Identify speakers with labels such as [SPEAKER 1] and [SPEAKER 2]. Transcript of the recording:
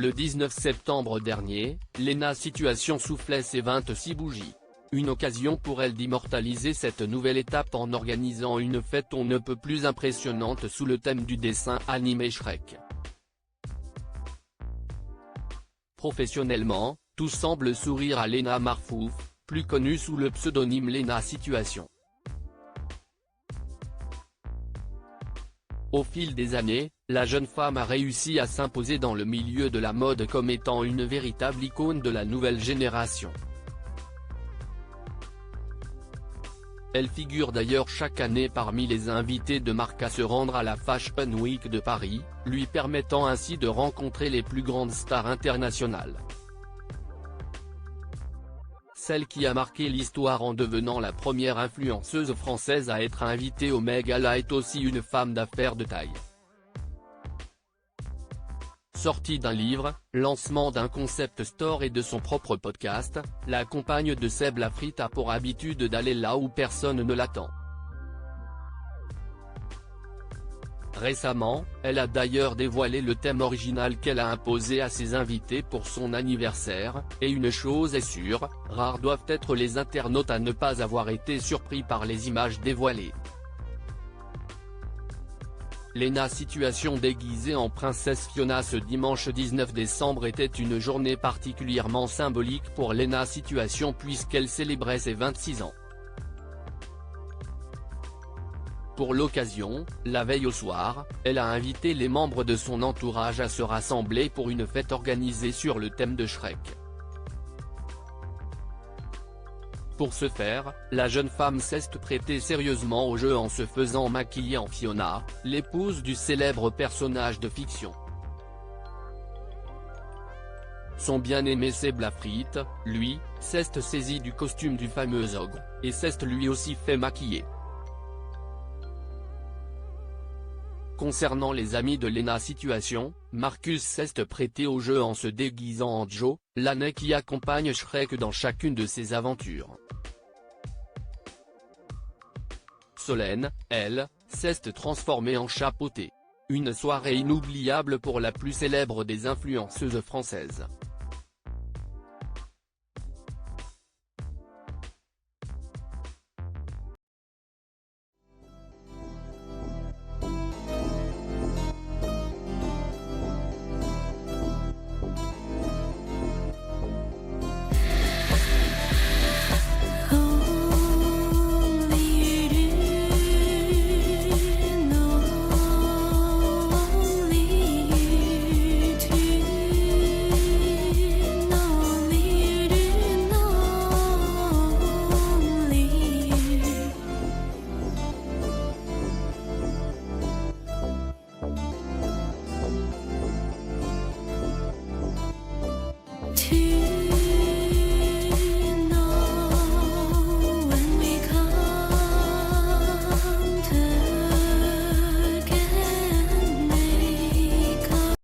[SPEAKER 1] Le 19 septembre dernier, Léna Situation soufflait ses 26 bougies. Une occasion pour elle d'immortaliser cette nouvelle étape en organisant une fête on ne peut plus impressionnante sous le thème du dessin animé Shrek. Professionnellement, tout semble sourire à Léna Marfouf, plus connue sous le pseudonyme Léna Situation. Au fil des années, la jeune femme a réussi à s'imposer dans le milieu de la mode comme étant une véritable icône de la nouvelle génération. Elle figure d'ailleurs chaque année parmi les invités de marque à se rendre à la Fashion Week de Paris, lui permettant ainsi de rencontrer les plus grandes stars internationales. Celle qui a marqué l'histoire en devenant la première influenceuse française à être invitée au Met Gala est aussi une femme d'affaires de taille. Sortie d'un livre, lancement d'un concept store et de son propre podcast, la compagne de Seb Lafrite a pour habitude d'aller là où personne ne l'attend. Récemment, elle a d'ailleurs dévoilé le thème original qu'elle a imposé à ses invités pour son anniversaire, et une chose est sûre, rares doivent être les internautes à ne pas avoir été surpris par les images dévoilées. Léna Situation déguisée en princesse Fiona ce dimanche 19 décembre était une journée particulièrement symbolique pour Léna Situation puisqu'elle célébrait ses 26 ans. Pour l'occasion, la veille au soir, elle a invité les membres de son entourage à se rassembler pour une fête organisée sur le thème de Shrek. Pour ce faire, la jeune femme s'est prêtée sérieusement au jeu en se faisant maquiller en Fiona, l'épouse du célèbre personnage de fiction. Son bien-aimé Seb Lafrite, lui, s'est saisi du costume du fameux ogre, et s'est lui aussi fait maquiller. Concernant les amis de Léna Situation, Marcus s'est prêté au jeu en se déguisant en Joe, l'âne qui accompagne Shrek dans chacune de ses aventures. Solène, elle, s'est transformée en chapeauté. Une soirée inoubliable pour la plus célèbre des influenceuses françaises.